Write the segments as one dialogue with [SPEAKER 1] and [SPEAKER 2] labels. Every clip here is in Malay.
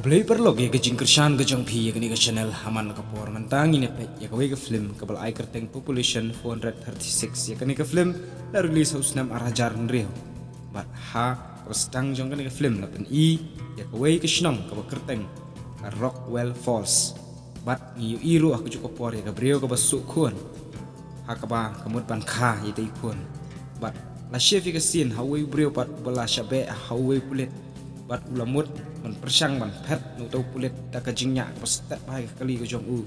[SPEAKER 1] Kablay perlog ya kajing kershan kajang pi ya kini ke channel haman kapor mentang ini pet ya kawai ke film kabel ai kerteng population 436 ya kini ke film la release haus nam arajar nriho bat ha kostang jong kini ke film la pen I ya kawai ke shnong kabel kerteng Rockwell Falls bat ni iru aku cukup por ya kabrio kabel sukun ha kaba kamut ban kha ya tai kun bat la chef ke sin hawai brio pat bala shabe hawai kulit bat ulamut man persang man pet nu tau kulit ta kajingnya pastat bai kali ke jong u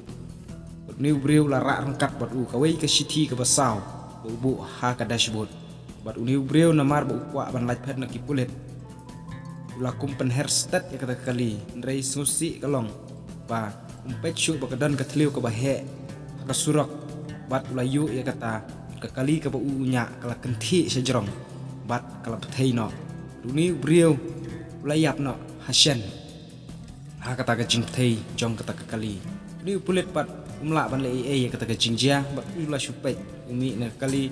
[SPEAKER 1] ni breu la ra rangkat bat u kawai ke city ke basau bu ha ka dashboard bat ni breu na mar bu kwa ban light pet na ki kulit ula kumpen hairstat ya kata kali ndrei susi kalong ba umpet shu ba kadan ka tliu ke bahe ka surak bat ula yu ya kata ke kali ke bu nya kala kenti sejrong bat kala pethai no ni breu layap no hasyan ha kata kajing thei jong kata kali ni pulet pat umla ban le ya kata kajing jia bat ula supet umi na kali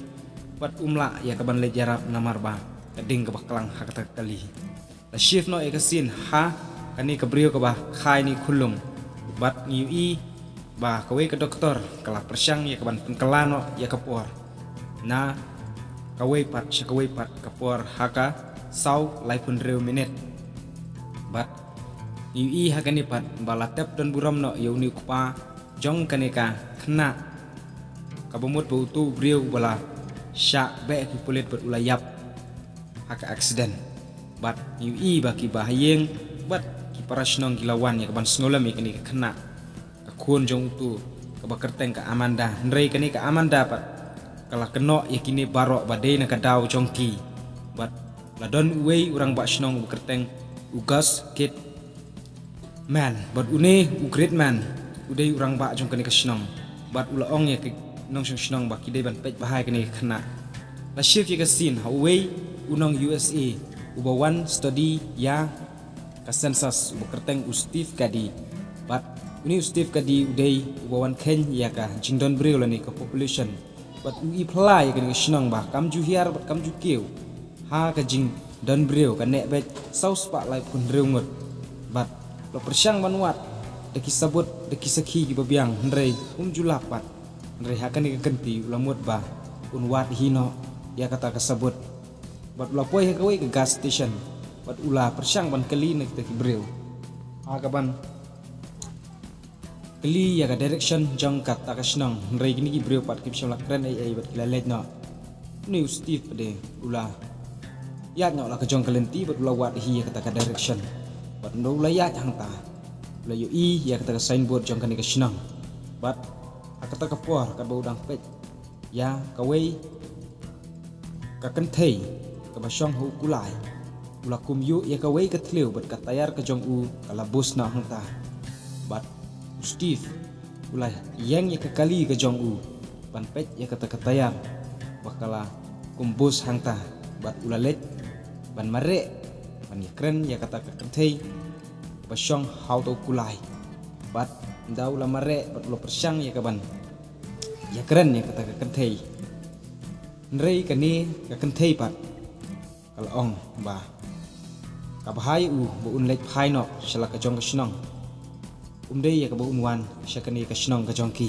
[SPEAKER 1] pat umla ya kaban le jarap namar ba kading ke baklang ha kata kali la shift no ekasin ha kani kabrio ke ba khai ni khulung bat ni I ba kawe ke doktor kala persang ya kaban penkelano ya kapor na kawe pat syakawe pat kapor haka sau lai pun reu minit bat ni hakani pat balatep dan buram no yauni kupa jong kaneka kena kabumut bautu briu bala syak be ki pulit bat ulayap haka accident bat ni baki bahayeng bat ki parasnong gilawan ya kaban sngolam ikani kena kakun jong tu kabakerteng ka Amanda ndrei kani ka Amanda pat kala keno yakini barok badai na kadau jongki bat ladon uwei urang bak snong bekerteng ugas kid man bat une u great man udai urang bak jong kani ka snong bat ulaong ya ke nong snong bak kidai ban pej bahai kani khana la shift ya ka sin hawei unong USA ubawan study ya ka census bekerteng Steve Kadi bat uni Steve Kadi udai ubawan Ken ya ka jingdon breu lani ka population bat ui plai kani ka snong bah kam ju hiar bat kam ju keu ha ka jing dan breu kan nek bet saus pak lai pun reungut bat lo persyang manuat deki sabut deki sakhi gi babiang ndrei julapat ndrei hakan ke kenti ulamut ba unwat hino ya kata kasabut bat lapoi ke ke gas station bat ula persyang ban kali nek deki breu ha kaban kali ya ka direction jong kata kasnong ndrei gini gi breu pat kip syolak kren ai bat kilalet no new Steve pade ula ya nyok la kejong kelenti bat ulawat hi ya kata ka direction bat ndo ulayat hang ta la yu I ya kata ka signboard jong kani ka snang bat akata ka por ka baudang pet ya kawei ka kenthei ka basyong hu kulai ula kum yu ya kawei ka tliu bat ka tayar ka jong u kala bus na hang ta bat Steve ulai yang ya ka kali ka jong u ban pet ya kata ka tayar bakala kum bus hang ta bat ulalet ban mare ban keren ya kata kenthei basyong how to kulai bat ndau la mare bat lo persyang ya kaban ya keren ya kata kenthei ndrei kani ka kenthei pat kal ong ba ka bahai u bu unlek phai no shala ka jong ka snong dei ya ka bu unwan syakani ka snong ka jongki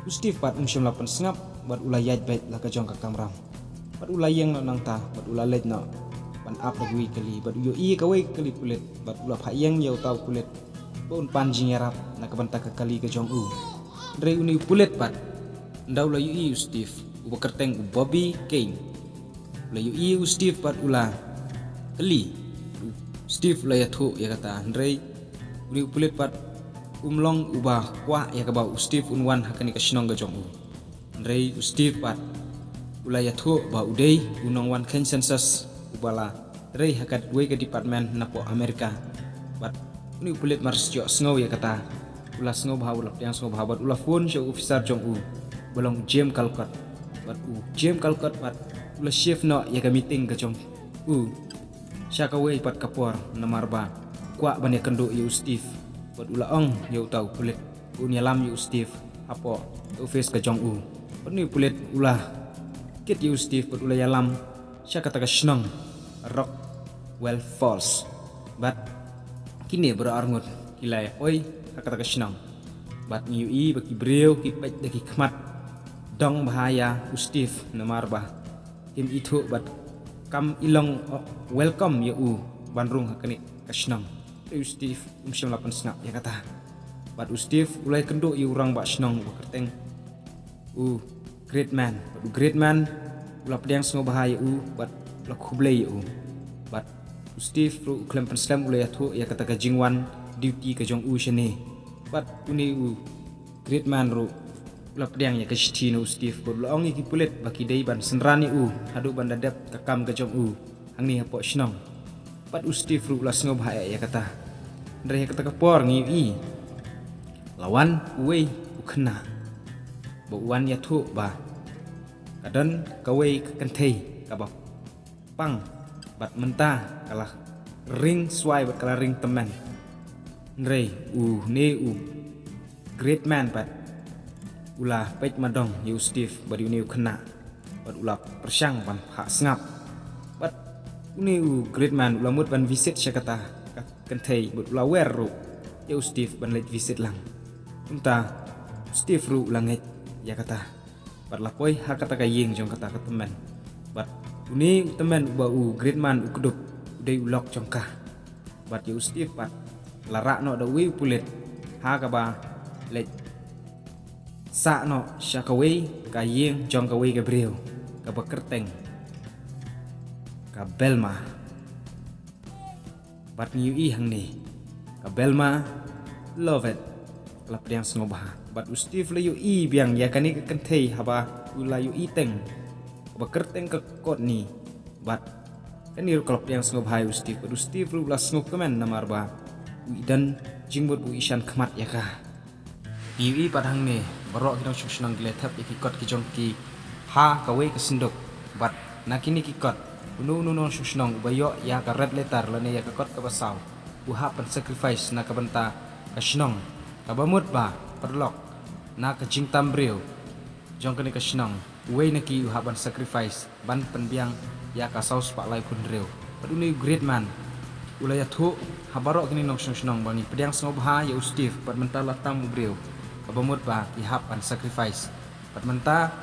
[SPEAKER 1] Steve pat syam lapan sengap bat ulayat bet la ka jong ka kamram bat ulayeng no nang ta bat ulalet no ban ap lagui kali bat yo I kawai kali kulit bat ula phayeng yau tau kulit bon panjing yarap na kabanta ka kali ka jong u dre uni kulit bat ndau la yu Steve u bekerteng u Bobby Kane la yu Steve bat ula kali Steve la ya thu ya kata dre uni kulit bat umlong ubah kwa ya ka ba Steve unwan hakani ka snong ka jong u dre Steve bat ulaya thu ba udai unong wan census ubala rei hakat dua ke department napo Amerika bat uni pulit mars jo sngow ya kata ula sngow ba ula yang sngow ba bat ula phone show officer jong u bolong James Calcott bat James Calcott bat ula chef no ya ka meeting ka jong u syaka wei pat kapor namar ba kwa ban ya kendo yu Steve bat ula ong yu tau pulit unya lam yu Steve apo office ka jong u uni pulit ulah kit yu Steve bat ulay alam siya kata ka snong Rockwell Falls bat kini berarngut kilai oi hakata kasnang bat ngiui baki breu ki pet daki khmat dong bahaya ustif namarbah tim itu bat kam ilong welcome ya bandrung hakani kasnang ustif umsyam lapan snap ya kata bat ustif ulai kendo i urang ba snang bakerteng great man ulah pedang sengo bahaya bat ulah kublai bat ustif ru klem penslam ulai atu ya kata kajingwan duty ka jong shene bat uni great man ru ulah pedang ya kashti no ustif bot laong ki pulet baki dei ban senrani hadu ban dadap kakam ka jong angni hapo snang bat ustif ru ulah sengo bahaya ya kata ndre kata kapor ngi lawan uwe ukena bo wan ya thu ba kadan kawe kentei kabab pang bat mentah kalah ring swai bat kalah ring teman ndre great man bat ulah pet madong yu Steve bari uni kena bat ulah persyang ban hak sengap bat uni great man ulah mut ban visit syakata kentei bat ulah wer ru yu Steve ban let visit lang entah Steve ru langet ya kata bat lapoi hak kata kayeng jong kata ke teman bat uni teman great man kudup udai ulok jongkah bat yu Steve bat larak no da wi pulit ha ka ba let sa no syakawe kayeng jong kawe Gabriel ka bakerteng ka Belma bat ngiui hang ni ka Belma love it la pedang sengobah bat ustif la yu biang ya kani ka kentei haba ula yu teng ka bakerteng ka kot ni bat kani ru ka pedang sengobah ustif bat ustif ru la sengok kemen namarba dan jingbut bu isan kemat ya ka ngiui padang ni barok kidong syuksenang gletap ikikot kijong ki ha kawe kesenduk bat nakini kikot unu syuksenang ubayo ya ka red letter lane ya kakot ka basaw uha pan sacrifice na kabanta kasnong kabamut ba perlok na kajing tambril jong kani kasnong uwe naki uha pan sacrifice ban penbiang ya ka saus pak lai pun rew paduni great man ulaya thu habarok kini nong syuksenang bangi pedang sengobha ya ustif pat mentala tamu brew kabamut ba ihap an sacrifice pat menta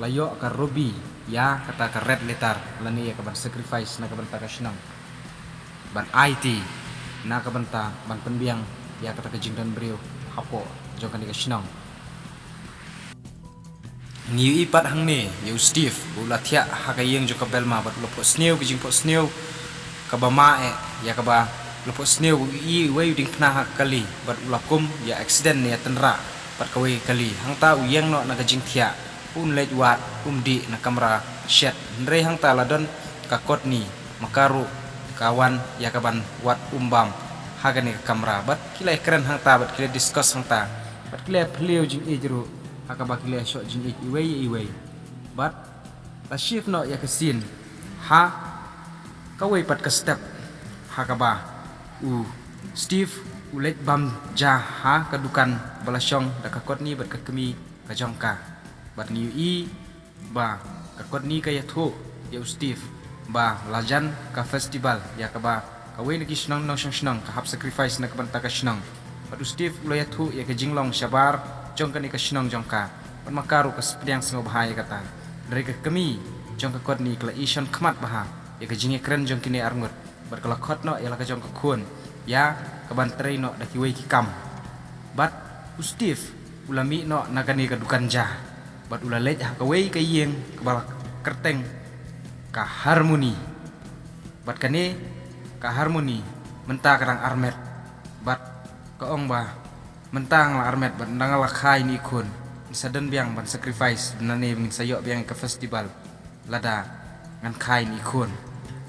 [SPEAKER 1] layo ka ruby ya kata ka red letter lani ya kaban sacrifice na kabanta ka shnang ban IT na kabanta ban penbiang ya kata ka jingdan brio hapo jong kan ka shnang ngi ipat hang ni ya Steve ula thia hakayeng jo ka Belma bat lopo sneu kijing po sneu kabama ya kaba lopo sneu i we ding pna kali bat ula kum ya accident ya tenra pat kawe kali hangta uyang no nagajing thia lej wat di na kamera shet ndre hangta ladon kakot ni makaru kawan ya kaban wat umbam hagani ka kamera bat kilai keren hangta bat kilai discuss hangta bat kilai pleo jing ejru hakaba kilai shot jing iwe bat la shift no ya kesin ha kawe pat ka step hakaba Steve ulet bam ja ha kadukan balasyong da kakot ni bat kakemi ka jongka bat ngi ba kakot ni kaya thu ya Steve ba lajan ka festival ya ka ba kawe nagi snang ka hap sacrifice na kabanta ka snang bat Steve ulaya thu ya ka jinglong syabar jong ka ni ka snang jongka pat makaru ka spediang sengo bahaya kata dari ka kemi jong kakot ni kala isan khmat baha ya ka jinge keren jong kini arngut bat kala khot no ya la ka jong ka khun ya kaban trei no daki wei kikam bat Steve ulami no nagani kadukan ja bat ula lej ha kawei kayeng kabal kerteng ka harmoni bat kane ka harmoni menta karang armet bat kaong ba mentang la armet bat ndang la khai ni kun saden biang ban sacrifice nane min sayo biang ke festival lada ngan khai ni kun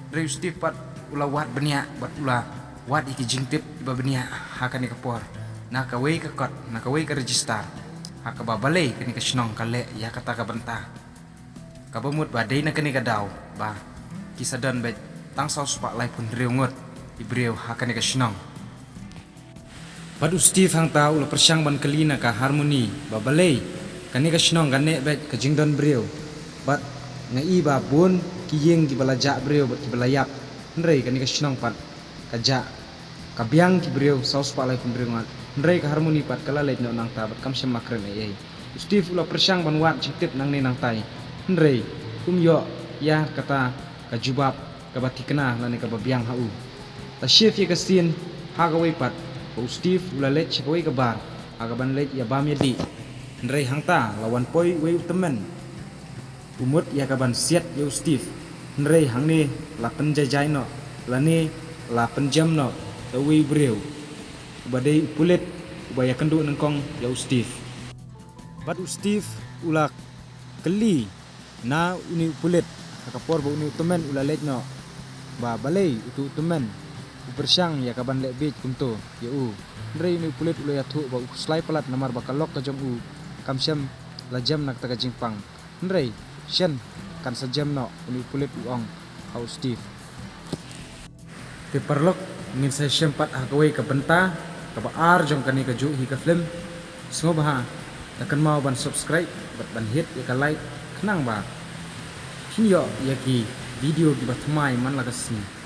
[SPEAKER 1] Re Steve pat ula wat benia bat ula wat iki jingtip iba benia hakani kapor na kawei ka kot na kawei ka register haka babale kani ka snong kale ya kata ka banta kabamut badai na kani ka daw ba kisadan bet tang saus pak lai pun reungot ibreu hakani ka snong padu Steve hang tahu la persyang ban kelina ka harmoni babale kani ka snong gane bet ka jingdon breu bat ngai ba bun kiyeng ki balaja breu bat ki balayap ndrei kani ka snong pat kaja kabiang ki brio saus palai pun bringat nrei ka harmoni pat kala leit no nang ta bat kam sem makren ai Steve ula persang ban wat citip nang ni nang tai nrei yo ya kata ka jubab ka batikna lani ka babiang hau ta chef ye ka sin ha ga wei pat ko Steve ula leit che wei ka bar ha ga ban leit ya bam ye di nrei hangta lawan poi wei temen umut ya ka ban siat yo Steve nrei hang ni la penjajai no lani la penjam no ta wei breu badai pulet ubaya kendu nengkong ya Steve bat Steve ula keli na uni pulet kapor ba uni temen ula leit no ba balai itu temen bersang ya kaban lek bej kumto ya nrei uni pulet ula ya thu ba slai palat namar ba kalok ka jong kamsem la jam nak ta ka jingpang nrei shen kan sajam no uni pulet uang au Steve te perlok ngin sa sempat hagawai ka benta ka baar jong kani ka ju hi ka film semua bah akan mau ban subscribe ban hit ya ka like kenang ba kinyo ya ki video di bathmai man la ka sini